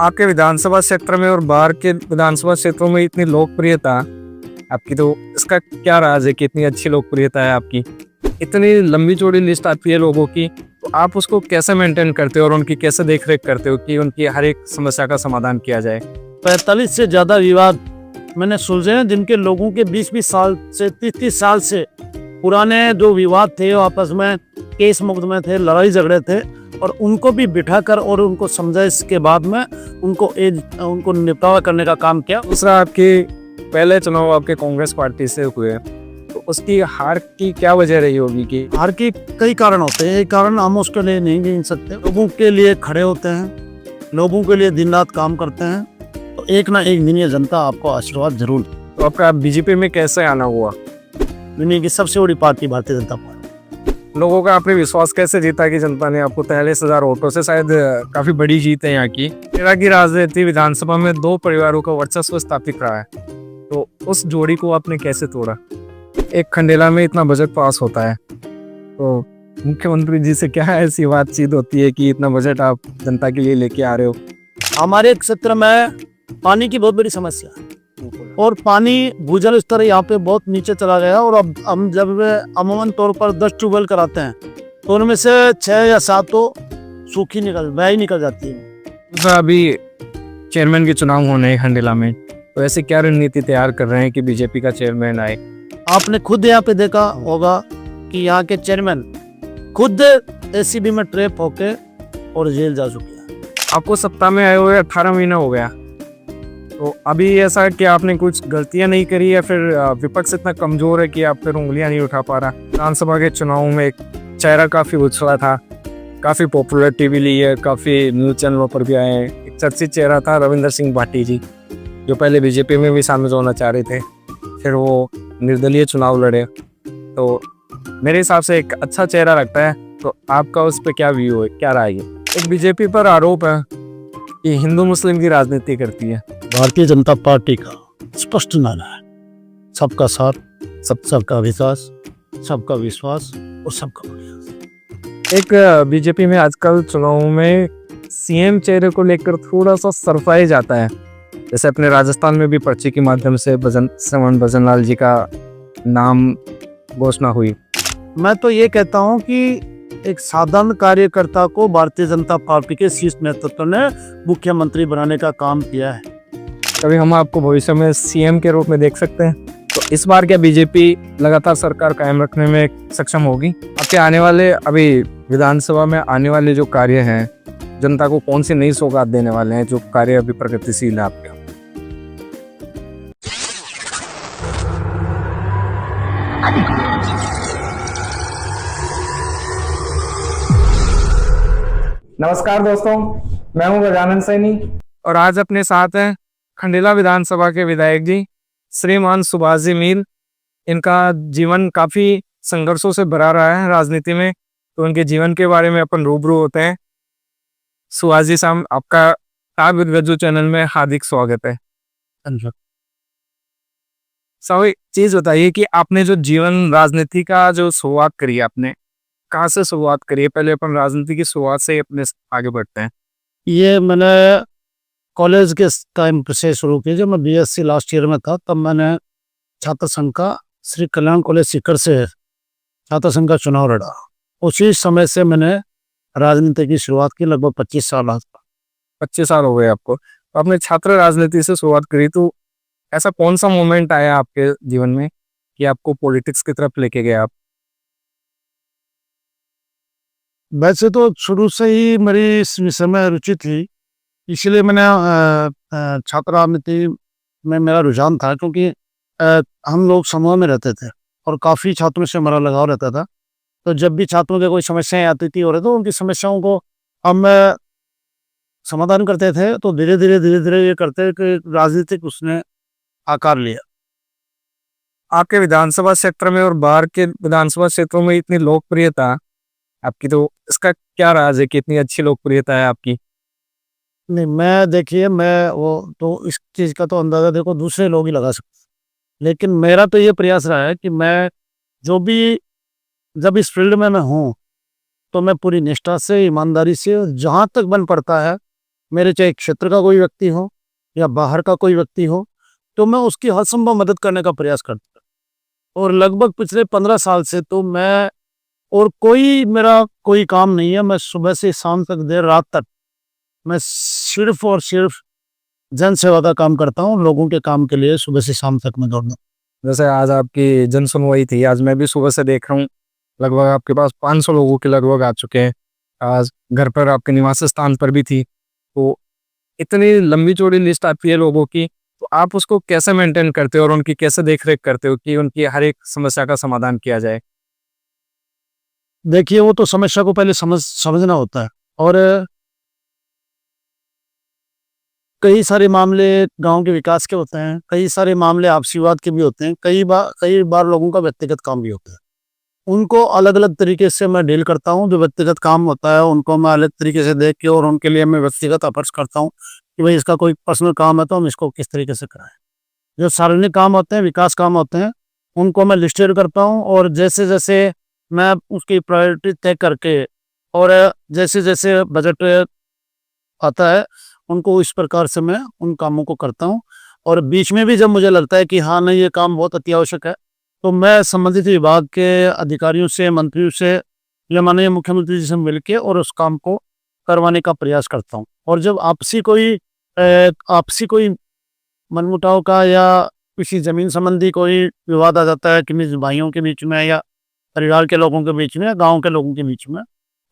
आपके विधानसभा क्षेत्र में और बाहर के विधानसभा क्षेत्रों में इतनी लोकप्रियता आपकी, तो इसका क्या राज है कि इतनी अच्छी लोकप्रियता है आपकी? इतनी लंबी चौड़ी लिस्ट आती है लोगों की, तो आप उसको कैसे मेंटेन करते हो और उनकी कैसे देखरेख करते हो कि उनकी हर एक समस्या का समाधान किया जाए? 45 से ज़्यादा विवाद मैंने सुलझे हैं, जिनके लोगों के 20-20 साल से 30-30 साल से पुराने जो विवाद थे, आपस में केस मुकदमे थे, लड़ाई झगड़े थे, और उनको भी बिठाकर और उनको समझा, इसके बाद में उनको निपटारा करने का काम किया। दूसरा, आपके पहले चुनाव आपके कांग्रेस पार्टी से हुए, तो उसकी हार की क्या वजह रही होगी? कि हार के कई कारण होते हैं, एक कारण हम उसके लिए नहीं गिन सकते। लोगों के लिए खड़े होते हैं, लोगों के लिए दिन रात काम करते हैं, तो एक ना एक दिन ये जनता आपको आशीर्वाद जरूर। तो आपका बीजेपी में कैसे आना हुआ? दुनिया की सबसे बड़ी पार्टी भारतीय जनता पार्टी। लोगों का आपने विश्वास कैसे जीता कि जनता ने आपको 43,000 वोटों से? शायद काफी बड़ी जीत है यहाँ की। तेरा की राजनीति विधानसभा में 2 परिवारों का वर्चस्व स्थापित रहा है, तो उस जोड़ी को आपने कैसे तोड़ा? एक खंडेला में इतना बजट पास होता है, तो मुख्यमंत्री जी से क्या ऐसी बातचीत होती है कि इतना बजट आप जनता के लिए लेके आ रहे हो? हमारे क्षेत्र में पानी की बहुत बड़ी समस्या है, और पानी भूजल स्तर यहाँ पे बहुत नीचे चला गया। और अब हम जब अमूमन तौर पर 10 ट्यूबवेल कराते हैं, तो उनमें से 6 या 7 तो सूखी निकल जाती है। तो अभी चेयरमैन के चुनाव होने हैं खंडेला में, तो ऐसे क्या रणनीति तैयार कर रहे हैं कि बीजेपी का चेयरमैन आए? आपने खुद यहाँ पे देखा होगा कि यहाँ के चेयरमैन खुद एसीबी में ट्रैप होके और जेल जा चुके हैं। आपको सत्ता में आए हुए 18 महीना हो गया, तो अभी ऐसा कि आपने कुछ गलतियां नहीं करी, या फिर विपक्ष इतना कमजोर है कि आप फिर उंगलियां नहीं उठा पा रहा? विधानसभा के चुनाव में एक चेहरा काफी उछला था, काफी पॉपुलरिटी भी ली है, काफी न्यूज चैनलों पर भी आए हैं। एक चर्चित चेहरा था रविंद्र सिंह भाटी जी, जो पहले बीजेपी में भी शामिल होना चाह रहे थे, फिर वो निर्दलीय चुनाव लड़े। तो मेरे हिसाब से एक अच्छा चेहरा लगता है, तो आपका उस पर क्या व्यू है, क्या राय है? एक बीजेपी पर आरोप है कि हिंदू मुस्लिम की राजनीति करती है। भारतीय जनता पार्टी का स्पष्ट नारा है, सबका साथ, सबका विकास, सबका विश्वास और सबका प्रयास। एक बीजेपी में आजकल चुनाव में सीएम चेहरे को लेकर थोड़ा सा सरफाई जाता है, जैसे अपने राजस्थान में भी पर्ची के माध्यम से श्रवण भजनलाल जी का नाम घोषणा हुई। मैं तो ये कहता हूँ कि एक साधारण कार्यकर्ता को भारतीय जनता पार्टी के शीर्ष नेतृत्व ने मुख्यमंत्री बनाने का काम किया है। कभी हम आपको भविष्य में सीएम के रूप में देख सकते हैं? तो इस बार क्या बीजेपी लगातार सरकार कायम रखने में सक्षम होगी? आपके आने वाले, अभी विधानसभा में आने वाले जो कार्य हैं, जनता को कौन सी नई सौगात देने वाले हैं, जो कार्य अभी प्रगतिशील है आपके? नमस्कार दोस्तों, मैं हूं गजानन सैनी, और आज अपने साथ हैं खंडेला विधानसभा के विधायक जी श्रीमान सुभाष जी मील। इनका जीवन काफी संघर्षों से भरा रहा है राजनीति में, तो उनके जीवन के बारे में अपन रूबरू होते हैं। सुभाष जी साहब, आपका आप गज्जू चैनल में हार्दिक स्वागत है। सब एक चीज बताइए कि आपने जो जीवन राजनीति का जो शुरुआत करी, आपने कहाँ से शुरुआत करी है? पहले अपन राजनीति की शुरुआत से अपने आगे बढ़ते हैं। ये मैंने कॉलेज के टाइम से शुरू किया। जब मैं बीएससी लास्ट ईयर में था, तब मैंने छात्र संघ का श्री कल्याण कॉलेज सीकर से छात्र संघ का चुनाव लड़ा। उसी समय से मैंने राजनीति की शुरुआत की, लगभग 25 साल। 25 साल हो गए आपको। तो आपने छात्र राजनीति से शुरुआत करी, तो ऐसा कौन सा मोमेंट आया आपके जीवन में कि आपको पॉलिटिक्स की तरफ लेके गया? आप वैसे तो शुरू से ही मेरी इस विषय में रुचि थी, इसलिए मैंने छात्र राजनीति में मेरा रुझान था, क्योंकि हम लोग समूह में रहते थे और काफ़ी छात्रों से हमारा लगाव रहता था। तो जब भी छात्रों के कोई समस्याएं आती थी और तो उनकी समस्याओं को हम समाधान करते थे। तो धीरे धीरे ये करते कि राजनीतिक उसने आकार लिया। आपके विधानसभा क्षेत्र में और बाहर के विधानसभा क्षेत्रों में इतनी लोकप्रियता आपकी, तो इसका क्या राज है कि इतनी अच्छी लोकप्रियता है आपकी? नहीं, मैं वो तो इस चीज़ का तो अंदाज़ा देखो दूसरे लोग ही लगा सकते, लेकिन मेरा तो ये प्रयास रहा है कि मैं जब इस फील्ड में मैं हूँ, तो मैं पूरी निष्ठा से, ईमानदारी से, जहाँ तक बन पड़ता है मेरे चाहे क्षेत्र का कोई व्यक्ति हो या बाहर का कोई व्यक्ति हो, तो मैं उसकी हर संभव मदद करने का प्रयास करता हूँ। और लगभग पिछले 15 साल से तो मैं, और कोई मेरा कोई काम नहीं है, मैं सुबह से शाम तक देर रात तक मैं सिर्फ और सिर्फ जन सेवा का काम करता हूँ। लोगों के काम के लिए सुबह से शाम तक मैं दौड़ना। जैसे आज आपकी जन सुनवाई थी, आज मैं भी सुबह से देख रहा हूँ, लगभग आपके पास 500 लोगों के लगभग आ चुके हैं। आज घर पर आपके निवास स्थान पर भी थी, तो इतनी लंबी चौड़ी लिस्ट आती है लोगों की, तो आप उसको कैसे मेंटेन करते हो और उनकी कैसे देख रेख करते हो कि उनकी हर एक समस्या का समाधान किया जाए? देखिए, वो तो समस्या को पहले समझना होता है। और कई सारे मामले गांव के विकास के होते हैं, कई सारे मामले आपसी विवाद के भी होते हैं, कई बार लोगों का व्यक्तिगत काम भी होता है। उनको अलग अलग तरीके से मैं डील करता हूँ। जो व्यक्तिगत काम होता है उनको मैं अलग तरीके से देख के, और उनके लिए मैं व्यक्तिगत अप्रोच करता हूँ कि भाई इसका कोई पर्सनल काम है तो हम इसको किस तरीके से कराएं। जो सार्वजनिक काम होते हैं, विकास काम होते हैं, उनको मैं लिस्टेड करता हूँ, और जैसे जैसे मैं उसकी प्रायोरिटी तय करके, और जैसे जैसे बजट आता है, उनको इस प्रकार से मैं उन कामों को करता हूँ। और बीच में भी जब मुझे लगता है कि हाँ नहीं, ये काम बहुत अति आवश्यक है, तो मैं संबंधित विभाग के अधिकारियों से, मंत्रियों से या माननीय मुख्यमंत्री जी से मिलके और उस काम को करवाने का प्रयास करता हूँ। और जब आपसी कोई मनमुटाव का या किसी जमीन संबंधी कोई विवाद आ जाता है किन्हीं भाइयों के बीच में, या परिवार के लोगों के बीच में, या गांव के लोगों के बीच में,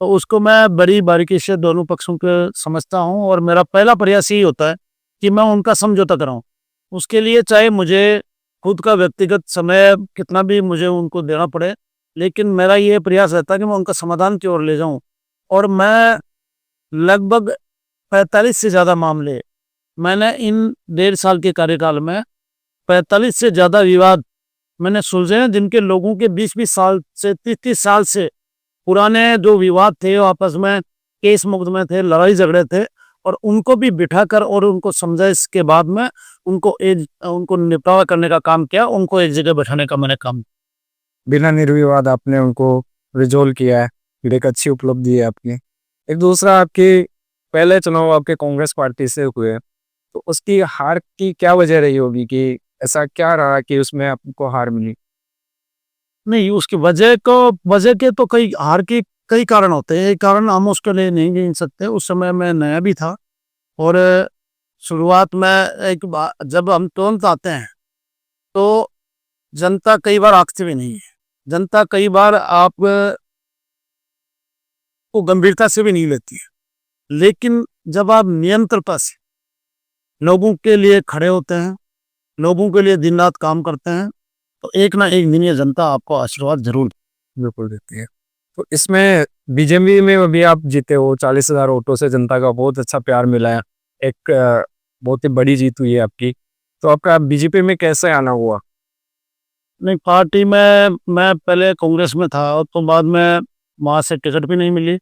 तो उसको मैं बड़ी बारीकी से दोनों पक्षों को समझता हूँ। और मेरा पहला प्रयास यही होता है कि मैं उनका समझौता कराऊं। उसके लिए चाहे मुझे खुद का व्यक्तिगत समय कितना भी मुझे उनको देना पड़े, लेकिन मेरा ये प्रयास रहता है कि मैं उनका समाधान की ओर ले जाऊं। और मैं लगभग 45 से ज़्यादा मामले, मैंने इन 1.5 साल के कार्यकाल में 45 से ज़्यादा विवाद मैंने सुलझे हैं, जिनके लोगों के 20-20 साल से, 30-30 साल से पुराने जो विवाद थे, वो आपस में केस मुकदमे थे, लड़ाई झगड़े थे, और उनको भी बिठाकर और उनको समझाइश के बाद में उनको निपटारा करने का काम किया, उनको एक जगह बैठाने का मैंने काम। बिना निर्विवाद आपने उनको रिजोल्व किया है, ये एक अच्छी उपलब्धि है आपकी। एक दूसरा, आपके पहले चुनाव आपके कांग्रेस पार्टी से हुए, तो उसकी हार की क्या वजह रही होगी कि ऐसा क्या रहा कि उसमें आपको हार मिली? नहीं, उसकी वजह के तो कई हार के कई कारण होते हैं। एक कारण हम उसके लिए नहीं गिन सकते। उस समय मैं नया भी था, और शुरुआत में जब हम तुरंत आते हैं तो जनता कई बार आंकती भी नहीं है। जनता कई बार आप को गंभीरता से भी नहीं लेती है। लेकिन जब आप निरंतरता से लोगों के लिए खड़े होते हैं, लोगों के लिए दिन रात काम करते हैं, तो एक ना एक दिन ये जनता आपको आशीर्वाद जरूर। बिल्कुल देती है। तो इसमें बीजेपी में भी आप जीते हो, 40,000 वोटों से जनता का बहुत अच्छा प्यार मिला है, एक बहुत ही बड़ी जीत हुई है आपकी। तो आपका बीजेपी में कैसे आना हुआ? नहीं, पार्टी में मैं पहले कांग्रेस में था, और तो बाद में वहाँ से टिकट भी नहीं मिली।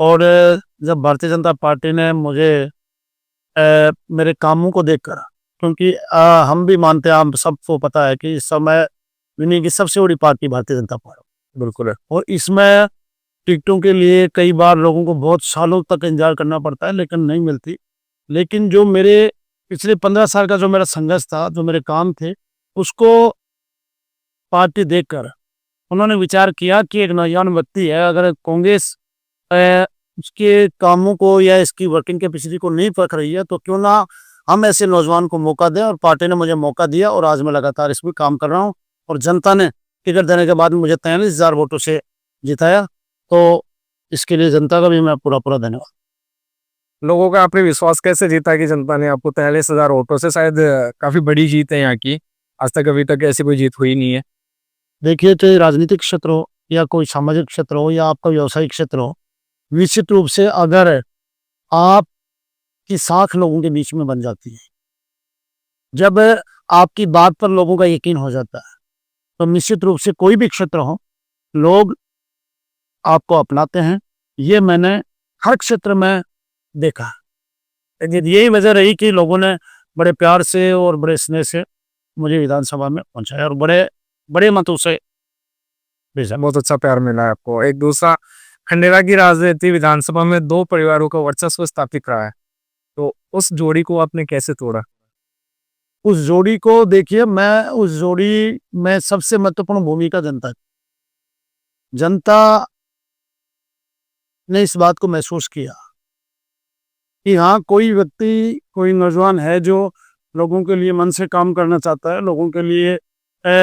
और जब भारतीय जनता पार्टी ने मुझे मेरे कामों को देखकर, क्योंकि हम भी मानते हैं, हम सबको पता है कि इस समय दुनिया की सबसे बड़ी पार्टी भारतीय जनता पार्टी। बिल्कुल है। और इसमें टिकटों के लिए कई बार लोगों को बहुत सालों तक इंतजार करना पड़ता है, लेकिन नहीं मिलती। लेकिन जो मेरे पिछले 15 साल का जो मेरा संघर्ष था, जो मेरे काम थे, उसको पार्टी देखकर उन्होंने विचार किया कि एक नौजवान व्यक्ति है, अगर कांग्रेस उसके कामों को या इसकी वर्किंग कैपेसिटी को नहीं परख रही है, तो क्यों ना हम ऐसे नौजवान को मौका दें। और पार्टी ने मुझे मौका दिया, और आज मैं लगातार इसमें काम कर रहा हूँ। और जनता ने टिकट देने के बाद मुझे 43,000 वोटों से जिताया, तो इसके लिए जनता का भी मैं पूरा पूरा धन्यवाद। लोगों का आपने विश्वास कैसे जीता कि जनता ने आपको 43,000 वोटों से, शायद काफी बड़ी जीत है यहाँ की, आज तक अभी तक ऐसी कोई जीत हुई नहीं है। देखिए, चाहे राजनीतिक क्षेत्र हो या कोई सामाजिक क्षेत्र हो या आपका व्यवसायिक क्षेत्र हो, निश्चित रूप से अगर आपकी साख लोगों के बीच में बन जाती है, जब आपकी बात पर लोगों का यकीन हो जाता है, तो निश्चित रूप से कोई भी क्षेत्र हो, लोग आपको अपनाते हैं। ये मैंने हर क्षेत्र में देखा है। लेकिन यही वजह रही कि लोगों ने बड़े प्यार से और बड़े स्नेह से मुझे विधानसभा में पहुंचाया, और बड़े बड़े मतों से भेजा। बहुत अच्छा प्यार मिला है आपको। एक दूसरा, खंडेरा की राजनीति विधानसभा में 2 परिवारों का वर्चस्व स्थापित रहा है, तो उस जोड़ी को आपने कैसे तोड़ा? उस जोड़ी को देखिए, मैं उस जोड़ी में सबसे महत्वपूर्ण भूमिका जनता की। जनता ने इस बात को महसूस किया कि हाँ, कोई व्यक्ति, कोई नौजवान है जो लोगों के लिए मन से काम करना चाहता है, लोगों के लिए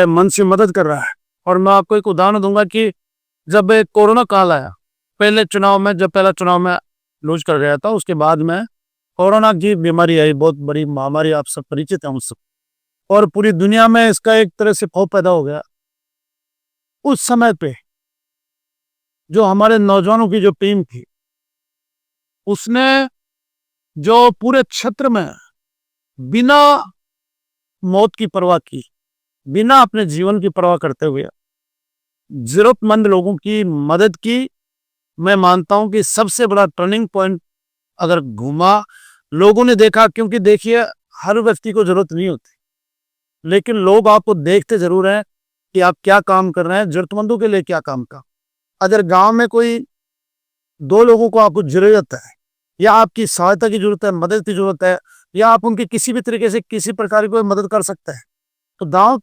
मन से मदद कर रहा है। और मैं आपको एक उदाहरण दूंगा कि जब कोरोना काल आया, जब पहला चुनाव में लूज कर गया था, उसके बाद में कोरोना की बीमारी आई, बहुत बड़ी महामारी, आप सब परिचित हैं उससे, और पूरी दुनिया में इसका एक तरह से खौफ पैदा हो गया। उस समय पे जो हमारे नौजवानों की जो टीम थी, उसने जो पूरे क्षेत्र में बिना मौत की परवाह की, बिना अपने जीवन की परवाह करते हुए जरूरतमंद लोगों की मदद की। मैं मानता हूं कि सबसे बड़ा टर्निंग पॉइंट अगर घूमा, लोगों ने देखा, क्योंकि देखिए हर व्यक्ति को जरूरत नहीं होती, लेकिन लोग आपको देखते जरूर हैं कि आप क्या काम कर रहे हैं, जरूरतमंदों के लिए क्या काम का। अगर गांव में कोई दो लोगों को आपको जरूरत है, या आपकी सहायता की जरूरत है, मदद की जरूरत है, या आप उनकी किसी भी तरीके से किसी प्रकार की कोई मदद कर सकते हैं, तो गांव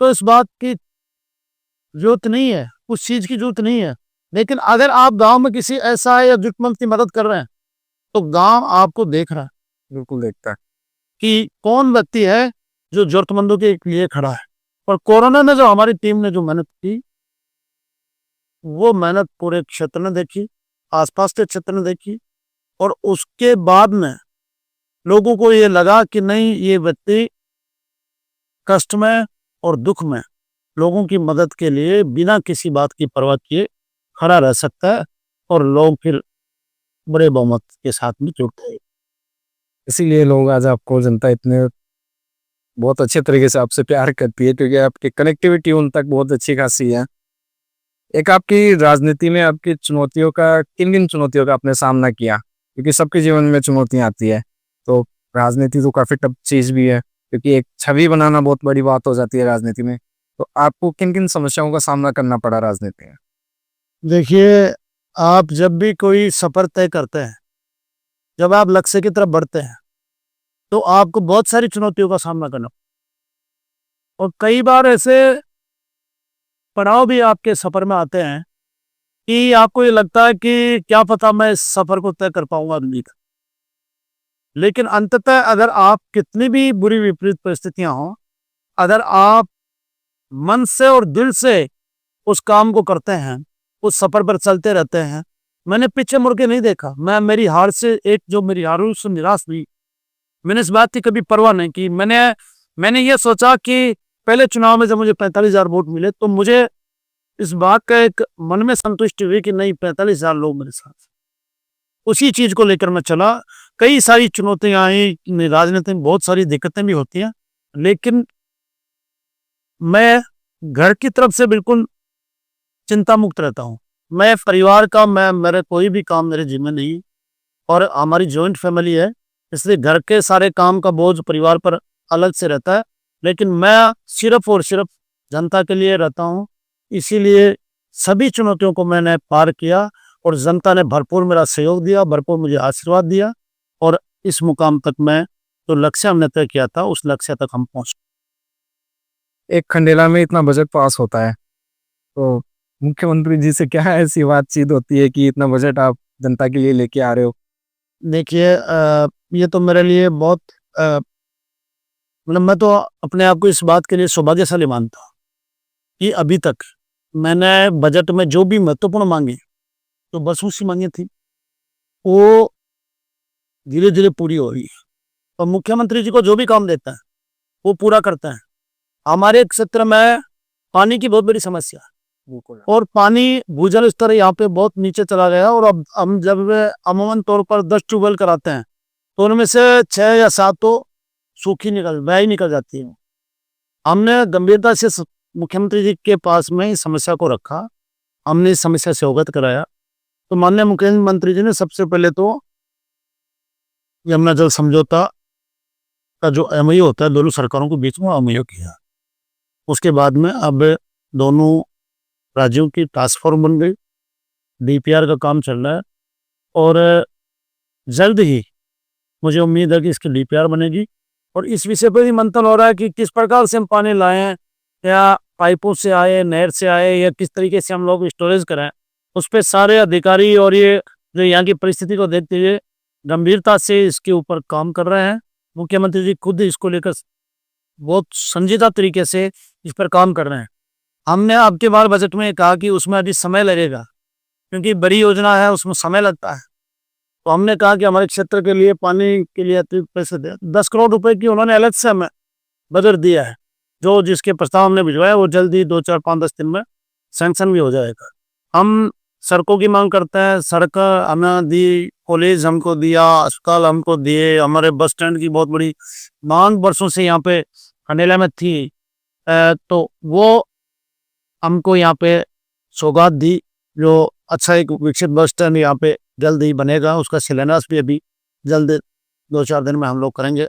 तो इस बात की जरूरत नहीं है, उस चीज की जरूरत नहीं है। लेकिन अगर आप गांव में किसी ऐसा या जरूरतमंद की मदद कर रहे हैं, तो गांव आपको देख रहा है बिल्कुल देखता है। कि कौन व्यक्ति है जो जरूरतमंदों के लिए खड़ा है। और कोरोना में जो हमारी टीम ने जो मेहनत की, वो मेहनत पूरे क्षेत्र ने देखी, आसपास के क्षेत्र ने देखी, और उसके बाद में लोगों को ये लगा कि नहीं, ये व्यक्ति कष्ट में और दुख में लोगों की मदद के लिए बिना किसी बात की परवाह किए खड़ा रह सकता है, और लोग फिर बड़े बहुमत के साथ में जुड़ते हैं। इसीलिए लोग आज आपको, जनता इतने बहुत अच्छे तरीके से आपसे प्यार करती है, क्योंकि आपकी कनेक्टिविटी उन तक बहुत अच्छी खासी है। एक आपकी राजनीति में आपकी चुनौतियों का, किन किन चुनौतियों का आपने सामना किया? क्योंकि सबके जीवन में चुनौतियां आती है, तो राजनीति तो काफी टफ चीज भी है, क्योंकि एक छवि बनाना बहुत बड़ी बात हो जाती है राजनीति में। तो आपको किन किन समस्याओं का सामना करना पड़ा राजनीति में? देखिए, आप जब भी कोई सफर तय करते हैं, जब आप लक्ष्य की तरफ बढ़ते हैं, तो आपको बहुत सारी चुनौतियों का सामना करना, और कई बार ऐसे पड़ाव भी आपके सफर में आते हैं कि आपको ये लगता है कि क्या पता मैं इस सफर को तय कर पाऊंगा नहीं कर। लेकिन अंततः अगर आप कितनी भी बुरी विपरीत परिस्थितियां हों, अगर आप मन से और दिल से उस काम को करते हैं, उस सफर पर चलते रहते हैं, मैंने पीछे मुड़ के नहीं देखा। मेरी हार से, मेरी हार हुई उससे निराश हुई, मैंने इस बात की कभी परवाह नहीं की। मैंने ये सोचा कि पहले चुनाव में जब मुझे 45,000 वोट मिले, तो मुझे इस बात का एक मन में संतुष्टि हुई कि नहीं, 45,000 लोग मेरे साथ। उसी चीज को लेकर मैं चला। कई सारी चुनौतियां आई, राजनीति में बहुत सारी दिक्कतें भी होती हैं, लेकिन मैं घर की तरफ से बिल्कुल चिंता मुक्त रहता हूँ। मैं परिवार का, मेरे कोई भी काम मेरे जिम्मे नहीं, और हमारी जॉइंट फैमिली है, इसलिए घर के सारे काम का बोझ परिवार पर अलग से रहता है। लेकिन मैं सिर्फ और सिर्फ जनता के लिए रहता हूँ, इसीलिए सभी चुनौतियों को मैंने पार किया, और जनता ने भरपूर मेरा सहयोग दिया, भरपूर मुझे आशीर्वाद दिया, और इस मुकाम तक मैं, जो लक्ष्य हमने तय किया था, उस लक्ष्य तक हम पहुंच। एक खंडेला में इतना बजट पास होता है, तो मुख्यमंत्री जी से क्या ऐसी बातचीत होती है कि इतना बजट आप जनता के लिए लेके आ रहे हो? देखिए, ये तो मेरे लिए बहुत, मतलब मैं तो अपने आप को इस बात के लिए सौभाग्यशाली मानता हूँ कि अभी तक मैंने बजट में जो भी महत्वपूर्ण मांगी, तो बस उसी मांगी थी, वो धीरे धीरे पूरी हो रही है। और मुख्यमंत्री जी को जो भी काम देता है, वो पूरा करता है। हमारे क्षेत्र में पानी की बहुत बड़ी समस्या है, और पानी भूजल स्तर यहाँ पे बहुत नीचे चला गया, और अब हम जब अमूमन तौर पर 10 ट्यूबवेल कराते हैं, तो उनमें से 6 या 7 तो सूखी बह ही निकल जाती है। हमने गंभीरता से मुख्यमंत्री जी के पास में इस समस्या को रखा, हमने इस समस्या से अवगत कराया, तो माननीय मुख्यमंत्री जी ने सबसे पहले तो यमुना जल समझौता का जो एमओयू होता है, दोनों सरकारों के बीच में एमओयू किया। उसके बाद में अब दोनों राज्यों की टास्क फोर्स बन गई, डीपीआर का काम चल रहा है, और जल्द ही मुझे उम्मीद है कि इसकी डीपीआर बनेगी और इस विषय पर भी मंथन हो रहा है कि किस प्रकार से हम पानी लाए हैं, या पाइपों से आए, नहर से आए, या किस तरीके से हम लोग स्टोरेज करें। उस पर सारे अधिकारी और ये जो यहाँ की परिस्थिति को देखते हुए गंभीरता से इसके ऊपर काम कर रहे हैं। मुख्यमंत्री जी खुद इसको लेकर बहुत संजीदा तरीके से इस पर काम कर रहे हैं। हमने आपके बार बजट में कहा कि उसमें अभी समय लगेगा, क्योंकि बड़ी योजना है, उसमें समय लगता है। तो हमने कहा कि हमारे क्षेत्र के लिए पानी के लिए अतिरिक्त पैसे दें। 10 करोड़ रुपए की उन्होंने अलग से हमें बजट दिया है, जो जिसके प्रस्ताव हमने भिजवाया वो जल्दी 2, 4, 5, 10 दिन में सैंक्शन भी हो जाएगा। हम सड़कों की मांग करते हैं, सड़क हमें दी, कॉलेज हमको दिया, अस्पताल हमको दिए, हमारे बस स्टैंड की बहुत बड़ी मांग वर्षों से यहाँ पे खंडेला में थी। तो वो हमको यहाँ पे सौगात दी, जो अच्छा एक विकसित बस स्टैंड यहाँ पे जल्द ही बनेगा। उसका शिलान्यास भी अभी जल्द 2-4 दिन में हम लोग करेंगे।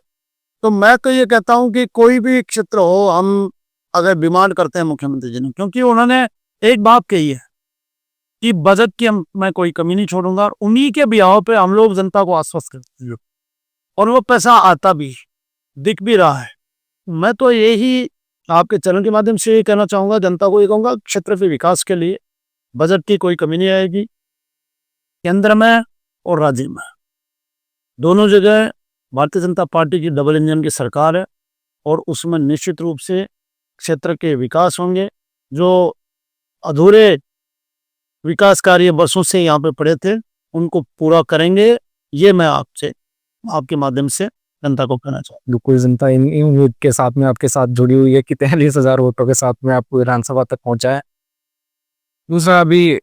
तो मैं तो ये कहता हूँ कि कोई भी क्षेत्र हो, हम अगर डिमांड करते हैं मुख्यमंत्री जी ने, क्योंकि उन्होंने एक बात कही है कि बजट की मैं कोई कमी नहीं छोड़ूंगा, और उन्हीं के बिहाव पे हम लोग जनता को आश्वस्त करते हैं और वो पैसा आता भी, दिख भी रहा है। मैं तो यही आपके चैनल के माध्यम से ये कहना चाहूंगा, जनता को ये कहूंगा, क्षेत्र के विकास के लिए बजट की कोई कमी नहीं आएगी। केंद्र में और राज्य में दोनों जगह भारतीय जनता पार्टी की डबल इंजन की सरकार है, और उसमें निश्चित रूप से क्षेत्र के विकास होंगे। जो अधूरे विकास कार्य वर्षों से यहाँ पे पड़े थे, उनको पूरा करेंगे। ये मैं आपसे, आपके माध्यम से जनता को कहना चाहूँ। बिल्कुल, जनता इन उम्मीद के साथ में आपके साथ जुड़ी हुई है कि 43,000 वोटों के साथ में आपको विधानसभा तक पहुंचा है। दूसरा, अभी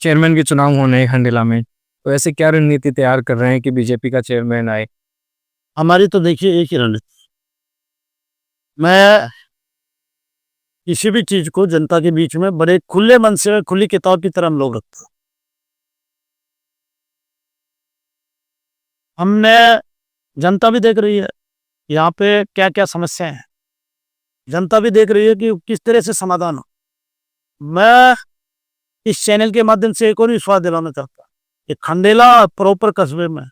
चेयरमैन के चुनाव होने हैं खंडेला में, तो ऐसे क्या रणनीति तैयार कर रहे हैं कि बीजेपी का चेयरमैन आए? हमारी तो देखिए एक ही रणनीति, मैं किसी भी चीज को जनता के बीच में बड़े खुले मन से, खुली किताब की तरह हम लोग रखते हैं। हमने, जनता भी देख रही है यहाँ पे क्या क्या समस्याएं हैं, जनता भी देख रही है कि किस तरह से समाधान हो। मैं इस चैनल के माध्यम से एक और विश्वास दिलाना चाहता हूँ कि खंडेला प्रॉपर कस्बे में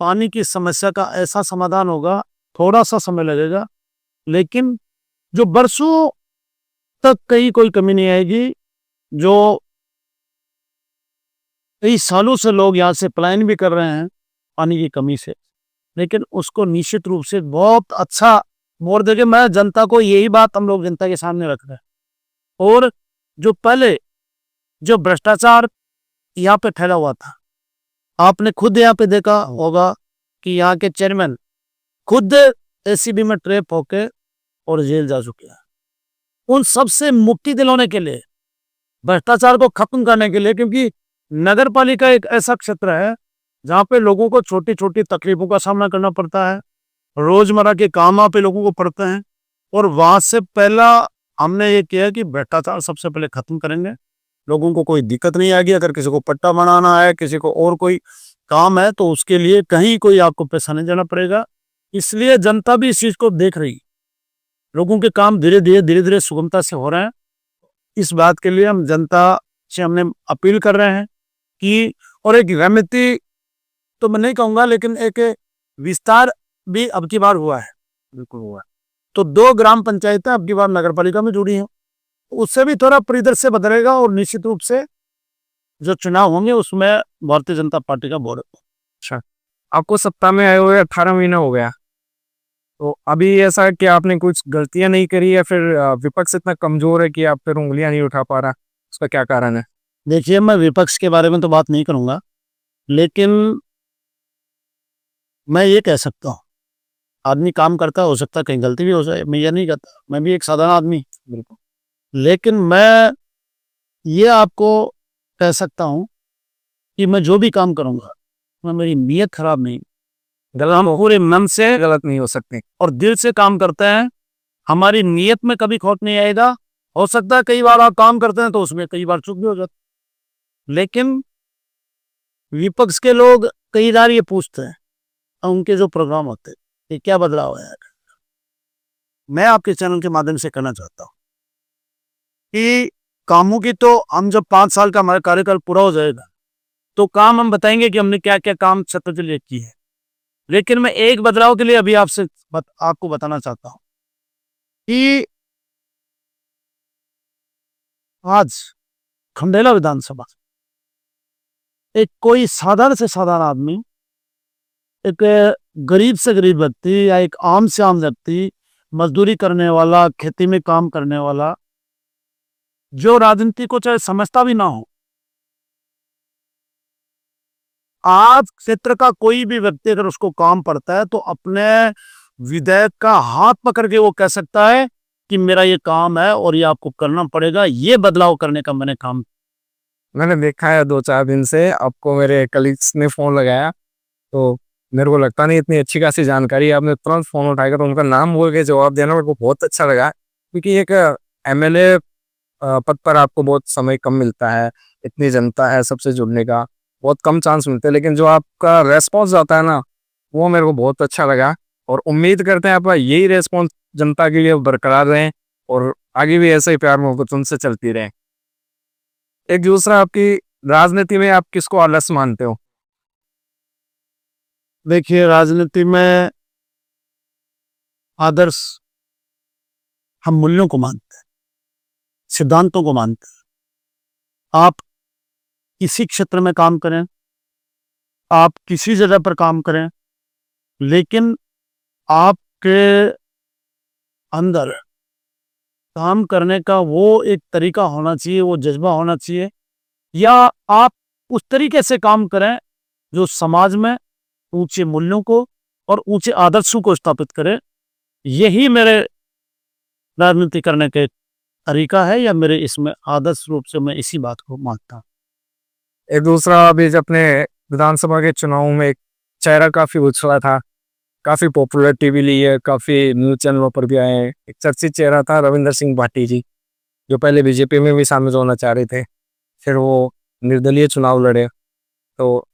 पानी की समस्या का ऐसा समाधान होगा, थोड़ा सा समय लगेगा, लेकिन जो बरसों तक कहीं कोई कमी नहीं आएगी। जो कई सालों से लोग यहाँ से पलायन भी कर रहे हैं पानी की कमी से, लेकिन उसको निश्चित रूप से बहुत अच्छा मोड़ देके, मैं जनता को यही बात हम लोग जनता के सामने रख रहे हैं। और जो पहले जो भ्रष्टाचार यहाँ पे फैला हुआ था, आपने खुद यहाँ पे देखा होगा कि यहाँ के चेयरमैन खुद एसीबी में ट्रैप होके और जेल जा चुके हैं। उन सबसे मुक्ति दिलाने के लिए, भ्रष्टाचार को खत्म करने के लिए, क्योंकि नगर पालिका एक ऐसा क्षेत्र है जहाँ पे लोगों को छोटी छोटी तकलीफों का सामना करना पड़ता है, रोजमर्रा के काम पे लोगों को पड़ते हैं। और वहां से पहला हमने ये किया कि भ्रष्टाचार सबसे पहले खत्म करेंगे, लोगों को कोई दिक्कत नहीं आएगी। अगर किसी को पट्टा बनाना है, किसी को और कोई काम है, तो उसके लिए कहीं कोई आपको पैसा नहीं देना पड़ेगा। इसलिए जनता भी इस चीज को देख रही, लोगों के काम धीरे धीरे सुगमता से हो रहे हैं। इस बात के लिए हम जनता से हमने अपील कर रहे हैं कि, और एक रणनीति तो मैं नहीं कहूंगा, लेकिन एक विस्तार भी अब की बार हुआ है। बिल्कुल हुआ है। तो 2 ग्राम पंचायतें अब की बार नगर पालिका में जुड़ी हैं, उससे भी थोड़ा परिदृश्य बदलेगा, और निश्चित रूप से जो चुनाव होंगे उसमें भारतीय जनता पार्टी का बोर्ड। अच्छा, आपको सत्ता में आए हुए 18 महीना हो गया, तो अभी ऐसा है कि आपने कुछ गलतियां नहीं करी, या फिर विपक्ष इतना कमजोर है कि आप फिर उंगलियां नहीं उठा पा रहा? उसका क्या कारण है? देखिए, मैं विपक्ष के बारे में तो बात नहीं करूंगा, लेकिन मैं ये कह सकता हूँ, आदमी काम करता हो सकता है कहीं गलती भी हो जाए, मैं ये नहीं कहता, मैं भी एक साधारण आदमी, बिल्कुल। लेकिन मैं ये आपको कह सकता हूँ कि मैं जो भी काम करूंगा, मैं, मेरी नीयत खराब नहीं, गलत, हम पूरे मन से गलत नहीं हो सकते और दिल से काम करते हैं। हमारी नीयत में कभी खोट नहीं आएगा। हो सकता है कई बार आप काम करते हैं तो उसमें कई बार चूक भी हो जाती, लेकिन विपक्ष के लोग कई बार ये पूछते हैं, उनके जो प्रोग्राम होते हैं, ये क्या बदलाव है। मैं आपके चैनल के माध्यम से कहना चाहता हूँ कि कामों की तो हम जब 5 साल का हमारा कार्यकाल पूरा हो जाएगा, तो काम हम बताएंगे कि हमने क्या क्या काम क्षेत्र के लिए किए हैं। लेकिन मैं एक बदलाव के लिए अभी आपको बताना चाहता हूँ कि आज खंडेला विधानसभा एक कोई साधारण से साधारण आदमी, एक गरीब से गरीब व्यक्ति या एक आम से आम व्यक्ति, मजदूरी करने वाला, खेती में काम करने वाला, जो राजनीति को चाहे समझता भी ना हो, आज क्षेत्र का कोई भी व्यक्ति अगर उसको काम पड़ता है तो अपने विधायक का हाथ पकड़ के वो कह सकता है कि मेरा ये काम है और ये आपको करना पड़ेगा। ये बदलाव करने का मैंने काम। मैंने देखा है 2-4 दिन से आपको मेरे कलीग्स ने फ़ोन लगाया, तो मेरे को लगता नहीं इतनी अच्छी खासी जानकारी है, आपने तुरंत फ़ोन उठाया तो उनका नाम बोल के जवाब देना मेरे को बहुत अच्छा लगा। क्योंकि एक एमएलए पद पर आपको बहुत समय कम मिलता है, इतनी जनता है, सबसे जुड़ने का बहुत कम चांस मिलते हैं, लेकिन जो आपका रेस्पॉन्स आता है ना, वो मेरे को बहुत अच्छा लगा और उम्मीद करते हैं आपका यही रेस्पॉन्स जनता के लिए बरकरार रहें और आगे भी ऐसे ही प्यार मोहब्बत उनसे चलती रहे। एक दूसरा, आपकी राजनीति में आप किसको आलस मानते हो? देखिए, राजनीति में आदर्श हम मूल्यों को मानते हैं, सिद्धांतों को मानते हैं। आप किसी क्षेत्र में काम करें, आप किसी जगह पर काम करें, लेकिन आपके अंदर काम करने का वो एक तरीका होना चाहिए, वो जज्बा होना चाहिए, या आप उस तरीके से काम करें जो समाज में ऊंचे मूल्यों को और ऊंचे आदर्शों को स्थापित करे। यही मेरे राजनीति करने के तरीका है, या मेरे इसमें आदर्श रूप से मैं इसी बात को मानता हूँ। एक दूसरा, अभी जब अपने विधानसभा के चुनाव में एक चेहरा काफ़ी उछला था, काफ़ी पॉपुलैरिटी भी ली है, काफ़ी न्यूज़ चैनलों पर भी आए हैं। एक चर्चित चेहरा था रविंदर सिंह भाटी जी, जो पहले बीजेपी में भी शामिल होना चाह रहे थे, फिर वो निर्दलीय चुनाव लड़े। तो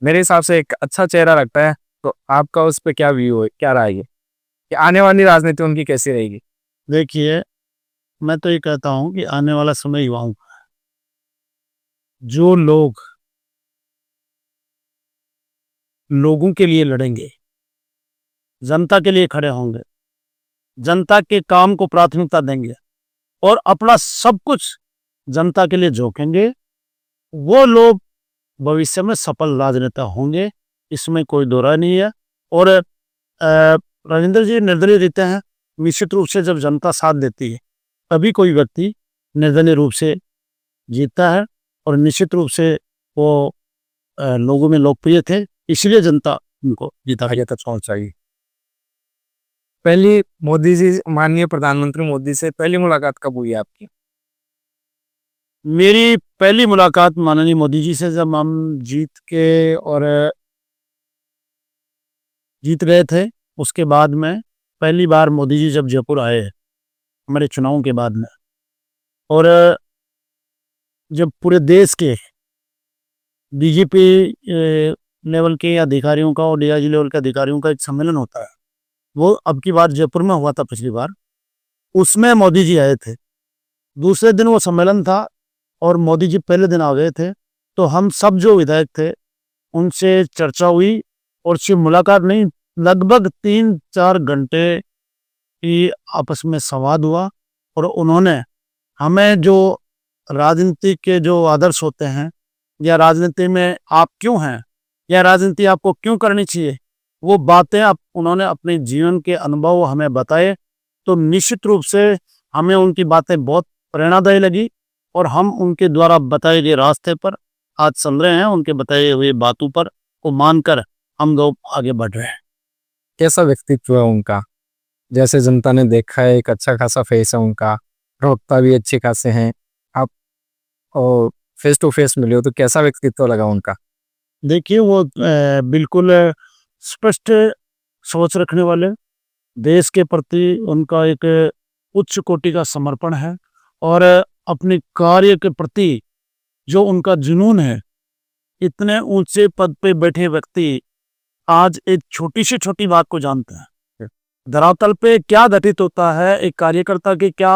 मेरे हिसाब से एक अच्छा चेहरा लगता है, तो आपका उस पे क्या व्यू है, क्या राय है कि आने वाली राजनीति उनकी कैसी रहेगी? देखिए, मैं तो ये कहता हूँ कि आने वाला समय युवाओं का है। जो लोग लोगों के लिए लड़ेंगे, जनता के लिए खड़े होंगे, जनता के काम को प्राथमिकता देंगे और अपना सब कुछ जनता के लिए झोंकेंगे, वो लोग भविष्य में सफल राजनेता होंगे, इसमें कोई दो राय नहीं है। और राजेंद्र जी निर्दलीय रहते हैं, निश्चित रूप से जब जनता साथ देती है तभी कोई व्यक्ति निर्दलीय रूप से जीतता है, और निश्चित रूप से वो लोगों में लोकप्रिय थे, इसलिए जनता उनको जीता। आगे तक पहुंच चाहिए। पहली मोदी जी, माननीय प्रधानमंत्री मोदी से पहली मुलाकात कब हुई आपकी? मेरी पहली मुलाकात माननीय मोदी जी से जब हम जीत गए थे, उसके बाद में पहली बार मोदी जी जब जयपुर आए हमारे चुनाव के बाद में, और जब पूरे देश के बीजेपी लेवल के अधिकारियों का और डीआईजी लेवल के अधिकारियों का एक सम्मेलन होता है, वो अब की बार जयपुर में हुआ था पिछली बार, उसमें मोदी जी आए थे। दूसरे दिन वो सम्मेलन था और मोदी जी पहले दिन आ गए थे, तो हम सब जो विधायक थे उनसे चर्चा हुई, और सिर्फ मुलाकात नहीं, लगभग 3-4 घंटे की आपस में संवाद हुआ, और उन्होंने हमें जो राजनीति के जो आदर्श होते हैं, या राजनीति में आप क्यों हैं, या राजनीति आपको क्यों करनी चाहिए, वो बातें उन्होंने अपने जीवन के अनुभव हमें बताए। तो निश्चित रूप से हमें उनकी बातें बहुत प्रेरणादायी लगी, और हम उनके द्वारा बताए गए रास्ते पर आज चल रहे हैं, उनके बताए हुए बातों पर को मानकर हम लोग आगे बढ़ रहे हैं। कैसा व्यक्तित्व है उनका? जैसे जनता ने देखा है, एक अच्छा खासा फेस है उनका, प्रवक्ता भी अच्छे खासे हैं, आप और फेस टू फेस मिले हो तो कैसा व्यक्तित्व लगा उनका? देखिए, वो बिल्कुल स्पष्ट सोच रखने वाले, देश के प्रति उनका एक उच्च कोटि का समर्पण है, और अपने कार्य के प्रति जो उनका जुनून है। इतने ऊंचे पद पे बैठे व्यक्ति आज एक छोटी से छोटी बात को जानते हैं, धरातल पे क्या घटित होता है, एक कार्यकर्ता की क्या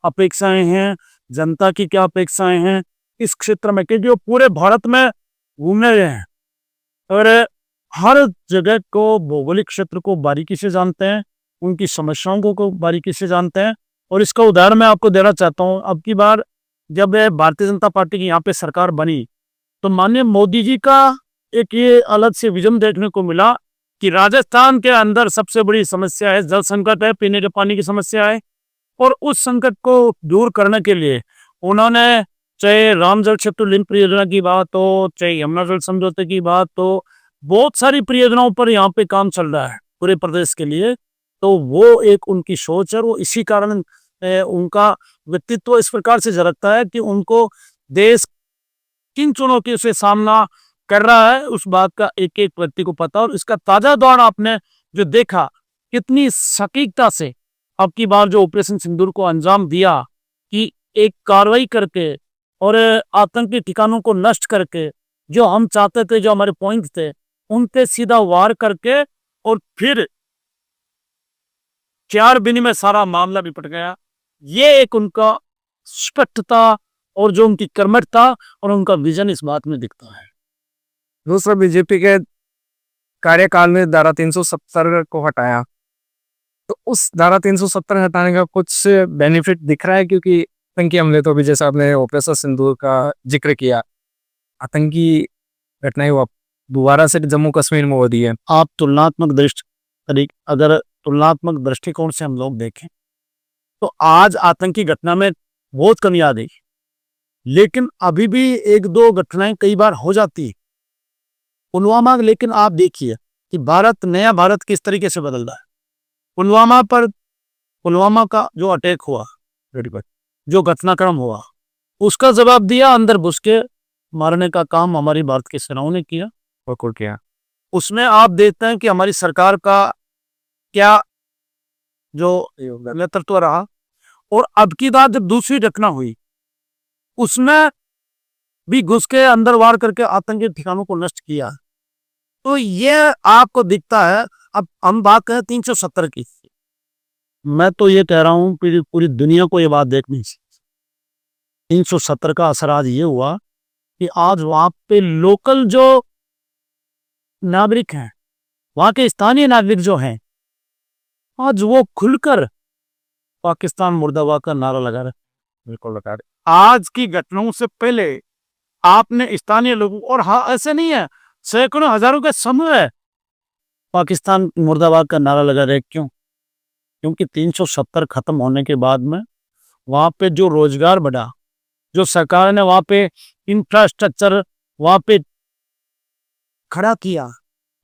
अपेक्षाएं हैं, जनता की क्या अपेक्षाएं हैं इस क्षेत्र में, क्योंकि वो पूरे भारत में घूमने गए हैं, और हर जगह को, भौगोलिक क्षेत्र को बारीकी से जानते हैं, उनकी समस्याओं को बारीकी से जानते हैं। और इसका उदाहरण मैं आपको देना चाहता हूँ। अब की बार जब भारतीय जनता पार्टी की यहाँ पे सरकार बनी, तो माननीय मोदी जी का एक ये अलग से विजन देखने को मिला कि राजस्थान के अंदर सबसे बड़ी समस्या है जल संकट है, पीने के पानी की समस्या है। और उस संकट को दूर करने के लिए उन्होंने, चाहे राम जल सेतु लिंक परियोजना की बात हो, चाहे यमुना जल समझौते की बात हो, बहुत सारी परियोजनाओं पर यहाँ पे काम चल रहा है पूरे प्रदेश के लिए। तो वो एक उनकी सोच है, वो इसी कारण उनका व्यक्तित्व इस प्रकार से झलकता है कि उनको देश किन चुनौतियों से सामना कर रहा है उस बात का एक एक व्यक्ति को पता। और इसका ताजा दौर आपने जो देखा, कितनी सटीकता से अब की बार जो ऑपरेशन सिंदूर को अंजाम दिया, कि एक कार्रवाई करके और आतंकी ठिकानों को नष्ट करके, जो हम चाहते थे, जो हमारे पॉइंट थे, उन पे सीधा वार करके, और फिर 4 दिन में सारा मामला निपट गया। ये एक उनका स्पष्टता और जो उनकी कर्मठता और उनका विजन इस बात में दिखता है। दूसरा, बीजेपी के कार्यकाल में धारा 370 को हटाया, तो उस धारा 370 हटाने का कुछ बेनिफिट दिख रहा है? क्योंकि आतंकी हमले, तो अभी जैसा आपने ऑपरेशन सिंदूर का जिक्र किया, आतंकी घटनाएं हुआ दोबारा से जम्मू कश्मीर में हो रही है। आप अगर तुलनात्मक दृष्टिकोण से हम लोग देखें, तो आज आतंकी घटना में बहुत कमी आ गई, लेकिन अभी भी एक दो घटनाएं कई बार हो जाती है। पुलवामा, लेकिन आप देखिए कि नया भारत किस तरीके से बदल रहा है। पुलवामा का जो अटैक हुआ, जो घटनाक्रम हुआ, उसका जवाब दिया अंदर घुस के मारने का काम हमारी भारत की सेनाओं ने किया। और क्या उसमें आप देखते हैं कि हमारी सरकार का क्या जो नेतृत्व रहा। और अब की बात जब दूसरी घटना हुई, उसमें भी घुस के अंदर वार करके आतंकी ठिकानों को नष्ट किया। तो ये आपको दिखता है। अब हम बात करें 370 की, मैं तो ये कह रहा हूं पूरी दुनिया को ये बात देखनी चाहिए। 370 का असर आज ये हुआ कि आज वहां पे लोकल जो नागरिक हैं, वहां के स्थानीय नागरिक जो हैं, आज वो खुलकर पाकिस्तान मुर्दाबाद का नारा लगा रहे। बिल्कुल लगा रहे। आज की घटनाओं से पहले आपने स्थानीय लोगों, और हाँ ऐसे नहीं है, सैकड़ों हजारों के समूह है पाकिस्तान मुर्दाबाद का नारा लगा रहे। क्यों? क्योंकि 370 खत्म होने के बाद में वहां पे जो रोजगार बढ़ा, जो सरकार ने वहां पे इंफ्रास्ट्रक्चर वहां पे खड़ा किया,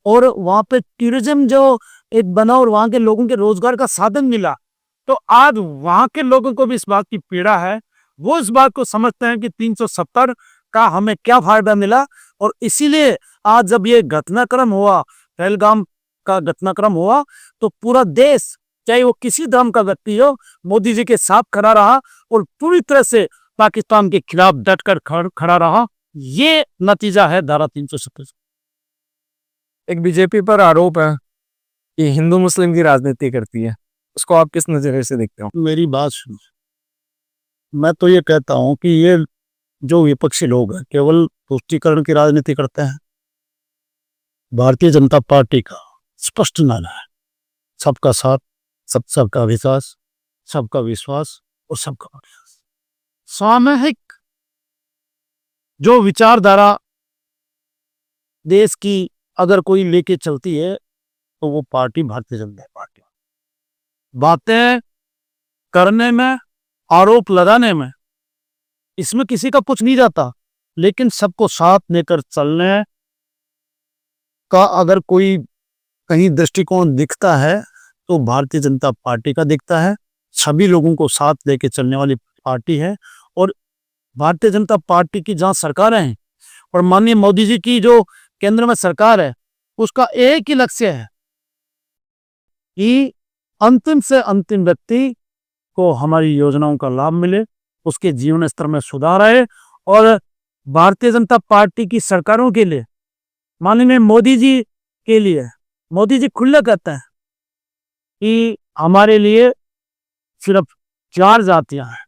और वहां पे टूरिज्म जो एक बना और वहां के लोगों के रोजगार का साधन मिला, तो आज वहां के लोगों को भी इस बात की पीड़ा है। वो इस बात को समझते हैं कि 370 का हमें क्या फायदा मिला। और इसीलिए आज जब ये घटनाक्रम हुआ, पहलगाम का घटनाक्रम हुआ, तो पूरा देश, चाहे वो किसी धर्म का व्यक्ति हो, मोदी जी के साथ खड़ा रहा और पूरी तरह से पाकिस्तान के खिलाफ डटकर खड़ा रहा। ये नतीजा है धारा 370। एक बीजेपी पर आरोप है कि हिंदू मुस्लिम की राजनीति करती है, उसको आप किस नजरिए से देखते हो? मेरी बात सुनो, मैं तो ये कहता हूं कि ये जो विपक्षी लोग हैं केवल तुष्टीकरण की राजनीति करते हैं। भारतीय जनता पार्टी का स्पष्ट नारा है, सबका साथ, सबका विकास, सबका विश्वास और सबका प्रयास। सामूहिक जो विचारधारा देश की अगर कोई लेके चलती है, तो वो पार्टी भारतीय जनता पार्टी। बातें करने में, आरोप लगाने में, इसमें किसी का कुछ नहीं जाता, लेकिन सबको साथ लेकर चलने का अगर कोई कहीं दृष्टिकोण दिखता है, तो भारतीय जनता पार्टी का दिखता है। सभी लोगों को साथ लेके चलने वाली पार्टी है। और भारतीय जनता पार्टी की जहां सरकारें हैं और माननीय मोदी जी की जो केंद्र में सरकार है, उसका एक ही लक्ष्य है कि अंतिम से अंतिम व्यक्ति को हमारी योजनाओं का लाभ मिले, उसके जीवन स्तर में सुधार आए। और भारतीय जनता पार्टी की सरकारों के लिए, माननीय मोदी जी के लिए, मोदी जी खुले कहते हैं कि हमारे लिए सिर्फ 4 जातियां हैं,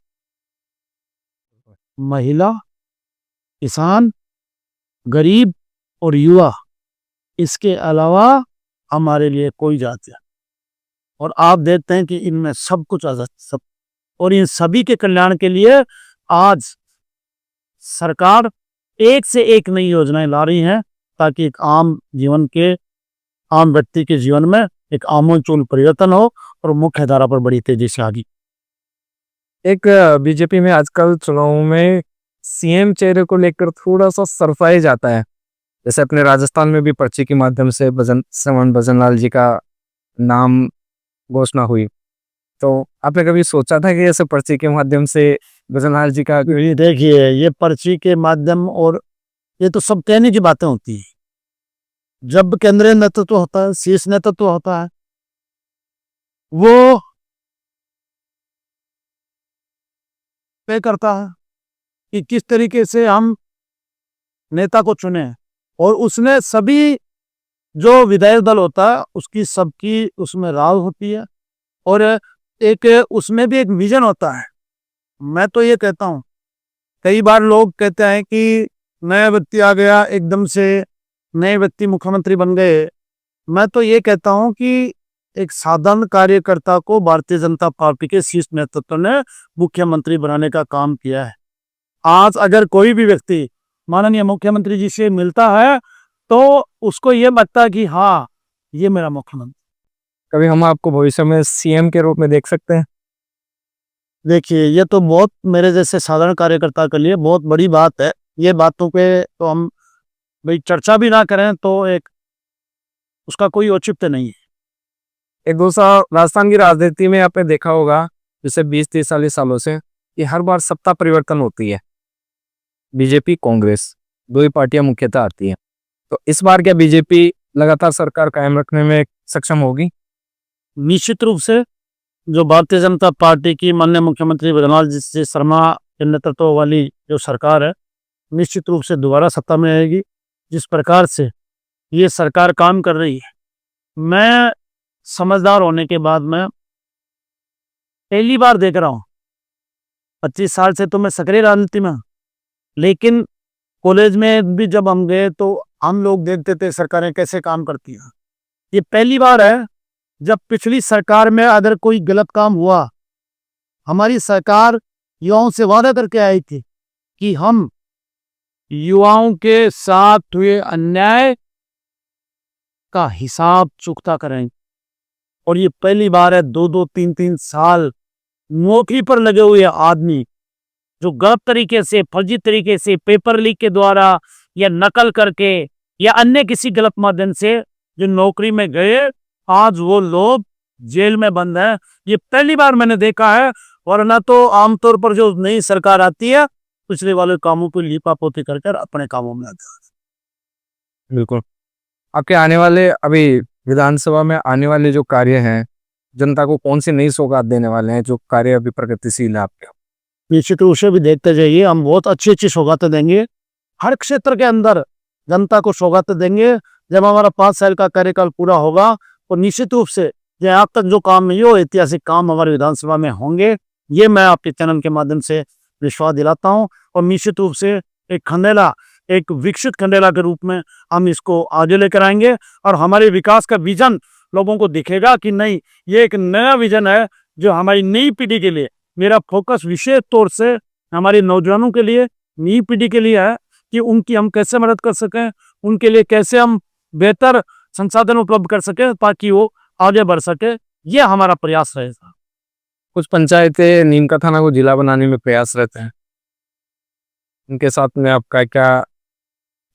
महिला, किसान, गरीब और युवा। इसके अलावा हमारे लिए कोई जाति है। और आप देखते हैं कि इनमें सब कुछ आजाद सब, और इन सभी के कल्याण के लिए आज सरकार एक से एक नई योजनाएं ला रही हैं, ताकि एक आम व्यक्ति के जीवन में एक आमूलचूल परिवर्तन हो और मुख्य धारा पर बड़ी तेजी से आगे। एक बीजेपी में आजकल चुनावों में सीएम चेहरे को लेकर थोड़ा सा सरफाया जाता है। जैसे अपने राजस्थान में भी पर्ची के माध्यम से श्रवण भजनलाल जी का नाम घोषणा हुई। तो आपने कभी सोचा था कि ऐसे पर्ची के माध्यम से भजनलाल जी का ये देखिए, ये पर्ची के माध्यम और ये तो सब कहने की बातें होती है। जब केंद्रीय नेतृत्व होता है, शीर्ष नेतृत्व होता है, वो तय करता है कि किस तरीके से हम नेता को चुने, और उसने सभी जो विधायक दल होता है उसकी सबकी उसमें राय होती है, और एक उसमें भी एक विजन होता है। मैं तो ये कहता हूँ, कई बार लोग कहते हैं कि नया व्यक्ति आ गया, एकदम से नए व्यक्ति मुख्यमंत्री बन गए। मैं तो ये कहता हूँ कि एक साधारण कार्यकर्ता को भारतीय जनता पार्टी के शीर्ष नेतृत्व ने मुख्यमंत्री बनाने का काम किया है। आज अगर कोई भी व्यक्ति माननीय मुख्यमंत्री जी से मिलता है तो उसको ये लगता है कि हाँ, ये मेरा मुख्यमंत्री। कभी हम आपको भविष्य में सीएम के रूप में देख सकते हैं? देखिए, ये तो बहुत मेरे जैसे साधारण कार्यकर्ता के लिए बहुत बड़ी बात है। ये बातों पे तो हम भाई चर्चा भी ना करें तो एक उसका कोई औचित्य नहीं है। एक दूसरा, राजस्थान की राजनीति में आपने देखा होगा जैसे 20-30 सालों से कि हर बार सत्ता परिवर्तन होती है, बीजेपी कांग्रेस दो ही पार्टियां मुख्यतः आती हैं। तो इस बार क्या बीजेपी लगातार सरकार कायम रखने में सक्षम होगी? निश्चित रूप से जो भारतीय जनता पार्टी की माननीय मुख्यमंत्री भजनलाल जी शर्मा के नेतृत्व वाली जो सरकार है, निश्चित रूप से दोबारा सत्ता में आएगी। जिस प्रकार से ये सरकार काम कर रही है, मैं समझदार होने के बाद मैं पहली बार देख रहा हूँ। 25 साल से तो मैं सक्रिय राजनीति में, लेकिन कॉलेज में भी जब हम गए तो हम लोग देखते थे सरकारें कैसे काम करती हैं। ये पहली बार है जब पिछली सरकार में अगर कोई गलत काम हुआ, हमारी सरकार युवाओं से वादा करके आई थी कि हम युवाओं के साथ हुए अन्याय का हिसाब चुकता करेंगे। और ये पहली बार है 2-2, 3-3 साल नौकरी पर लगे हुए आदमी जो गलत तरीके से, फर्जी तरीके से, पेपर लीक के द्वारा या नकल करके या अन्य किसी गलत माध्यम से जो नौकरी में गए, आज वो लोग जेल में बंद हैं। ये पहली बार मैंने देखा है, वरना तो आमतौर पर जो नई सरकार आती है पिछले वाले कामों को लीपापोती करके अपने कामों में आती है। बिल्कुल। आपके आने वाले अभी विधानसभा में आने वाले जो कार्य हैं, जनता को कौन सी नई सौगात देने वाले हैं, जो कार्य अभी प्रगतिशील है आपके? निश्चित रूप से भी देखते जाइए, हम बहुत अच्छी अच्छी सौगातें देंगे। हर क्षेत्र के अंदर जनता को सौगातें देंगे। जब हमारा 5 साल का कार्यकाल पूरा होगा तो निश्चित रूप से जो आज तक जो काम नहीं हो, ऐतिहासिक काम हमारे विधानसभा में होंगे। ये मैं आपके चैनल के माध्यम से विश्वास दिलाता हूँ। और निश्चित रूप से एक खंडेला, एक विकसित खंडेला के रूप में हम इसको आगे लेकर आएंगे, और हमारे विकास का विजन लोगों को दिखेगा कि नहीं, ये एक नया विजन है जो हमारी नई पीढ़ी के लिए, मेरा फोकस विशेष तौर से हमारे नौजवानों के लिए, नई पीढ़ी के लिए है कि उनकी हम कैसे मदद कर सकें, उनके लिए कैसे हम बेहतर संसाधन उपलब्ध कर सकें ताकि वो आगे बढ़ सके। ये हमारा प्रयास रहेगा। कुछ पंचायतें नीम का थाना को जिला बनाने में प्रयासरत हैं, उनके साथ में आपका क्या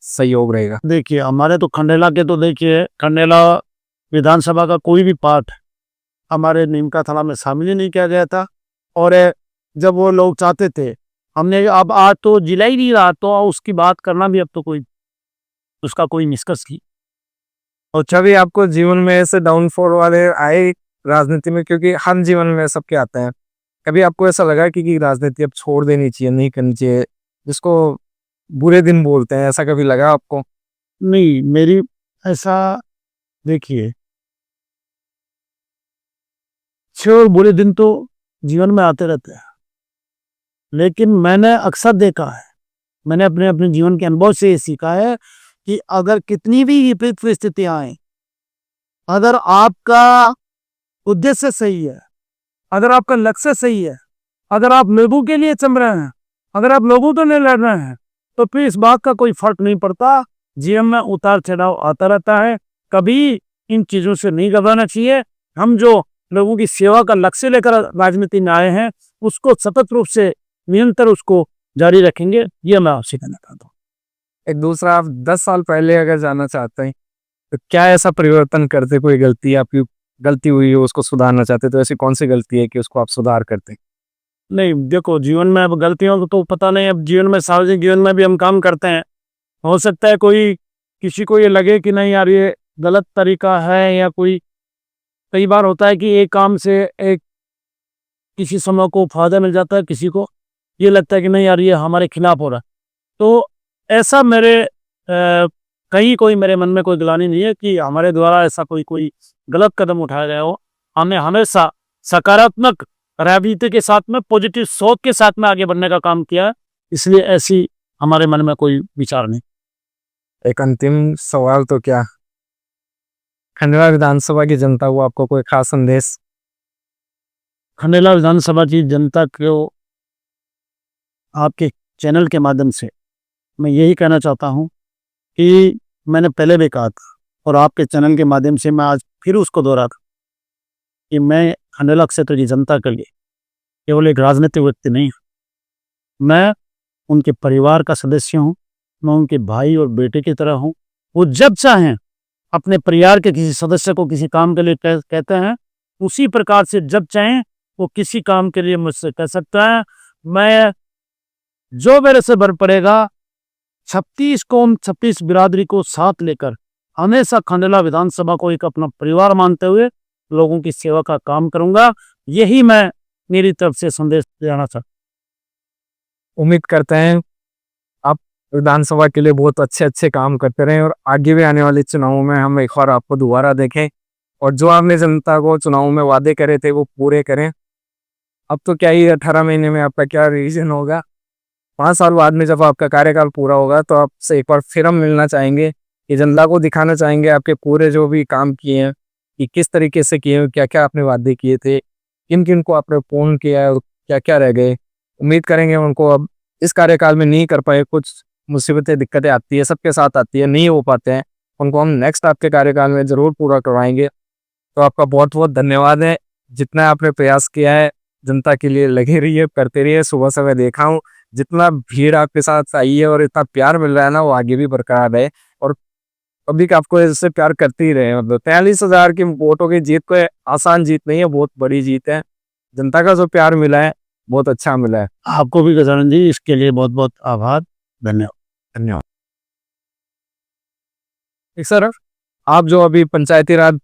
सहयोग रहेगा? देखिए, हमारे तो खंडेला के तो देखिए, खंडेला विधानसभा का कोई भी पार्ट हमारे नीम का थाना में शामिल ही नहीं किया गया था। और जब वो लोग चाहते थे, हमने अब आज तो जिला ही नहीं रहा, तो उसकी बात करना भी अब तो कोई उसका कोई निष्कर्ष की। और छवि आपको जीवन में ऐसे डाउनफॉल वाले आए राजनीति में, क्योंकि हर जीवन में सबके आते हैं, कभी आपको ऐसा लगा कि राजनीति अब छोड़ देनी चाहिए, नहीं करनी चाहिए, जिसको बुरे दिन बोलते हैं, ऐसा कभी लगा आपको? नहीं, मेरी ऐसा देखिए, अच्छे और बुरे दिन तो जीवन में आते रहते हैं, लेकिन मैंने अक्सर देखा है, मैंने अपने अपने जीवन के अनुभव से ये सीखा है कि अगर कितनी भी विपरीत परिस्थितियां आए, अगर आपका उद्देश्य सही है, अगर आपका लक्ष्य सही है, अगर आप लोगों के लिए चल रहे हैं, अगर आप लोगों तो नहीं लड़ रहे हैं, तो फिर इस बात का कोई फर्क नहीं पड़ता। जीवन में उतार चढ़ाव आता रहता है, कभी इन चीजों से नहीं घबराना चाहिए। हम जो लोगों की सेवा का लक्ष्य लेकर राजनीति में आए हैं, उसको सतत रूप से निरंतर उसको जारी रखेंगे, ये मैं आपसे कहना चाहता हूँ। एक दूसरा, आप 10 साल पहले अगर जाना चाहते हैं तो क्या ऐसा परिवर्तन करते, कोई गलती आपकी गलती हुई हो उसको सुधारना चाहते, तो ऐसी कौन सी गलती है कि उसको आप सुधार करते? नहीं, देखो, जीवन में अब गलतियों को तो पता नहीं, अब जीवन में, सार्वजनिक जीवन में भी हम काम करते हैं। हो सकता है कोई किसी को ये लगे कि नहीं यार ये गलत तरीका है, या कोई, कई बार होता है कि एक काम से एक किसी समय को फायदा मिल जाता है, किसी को ये लगता है कि नहीं यार ये हमारे खिलाफ हो रहा है। तो ऐसा मेरे कहीं कोई मेरे मन में कोई ग्लानि नहीं है कि हमारे द्वारा ऐसा कोई कोई गलत कदम उठाया गया हो। हमने हमेशा सकारात्मक राजनीति के साथ में, पॉजिटिव सोच के साथ में आगे बढ़ने का काम किया है, इसलिए ऐसी हमारे मन में कोई विचार नहीं। एक अंतिम सवाल, तो क्या खंडवा विधानसभा की जनता को आपको कोई खास संदेश? खंडेला विधानसभा की जनता को आपके चैनल के माध्यम से मैं यही कहना चाहता हूँ कि मैंने पहले भी कहा था, और आपके चैनल के माध्यम से मैं आज फिर उसको दोहराता कि मैं खंडेला क्षेत्र की जनता के लिए केवल एक राजनीतिक व्यक्ति नहीं हूँ, मैं उनके परिवार का सदस्य हूँ, मैं उनके भाई और बेटे की तरह हूँ। वो जब चाहें अपने परिवार के किसी सदस्य को किसी काम के लिए कहते हैं, उसी प्रकार से जब चाहें वो किसी काम के लिए मुझसे कह सकता है। मैं जो मेरे से भर पड़ेगा, 36 कौम 36 बिरादरी को साथ लेकर हमेशा खंडेला विधानसभा को एक अपना परिवार मानते हुए लोगों की सेवा का काम करूंगा। यही मैं मेरी तरफ से संदेश देना चाहता हूं। उम्मीद करते हैं आप विधानसभा के लिए बहुत अच्छे अच्छे काम करते रहें, और आगे भी आने वाले चुनावों में हम एक बार आपको दोबारा देखें, और जो आपने जनता को चुनाव में वादे करे थे वो पूरे करें। अब तो क्या ही 18 महीने में आपका क्या रिवीजन होगा, 5 साल बाद में जब आपका कार्यकाल पूरा होगा तो आपसे एक बार फिर हम मिलना चाहेंगे, कि जनता को दिखाना चाहेंगे आपके पूरे जो भी काम किए हैं कि किस तरीके से किए हैं, क्या क्या आपने वादे किए थे, किन किन को आपने पूर्ण किया है और क्या क्या रह गए। उम्मीद करेंगे उनको अब इस कार्यकाल में नहीं कर पाए, कुछ मुसीबतें दिक्कतें आती है, सबके साथ आती है, नहीं हो पाते हैं, उनको हम नेक्स्ट आपके कार्यकाल में जरूर पूरा करवाएंगे। तो आपका बहुत बहुत धन्यवाद है, जितना आपने प्रयास किया है जनता के लिए लगे रहिए, करते रहिए। सुबह से मैं देखा हूँ जितना भीड़ आपके साथ आई है और इतना प्यार मिल रहा है ना, वो आगे भी बरकरार रहे, और पब्लिक आपको इससे प्यार करती ही रहे। मतलब 43,000 की वोटों की जीत कोई आसान जीत नहीं है, बहुत बड़ी जीत है। जनता का जो प्यार मिला है बहुत अच्छा मिला है। आपको भी गजानन जी, इसके लिए बहुत बहुत आभार, धन्यवाद। धन्यवाद। सर, आप जो अभी पंचायती राज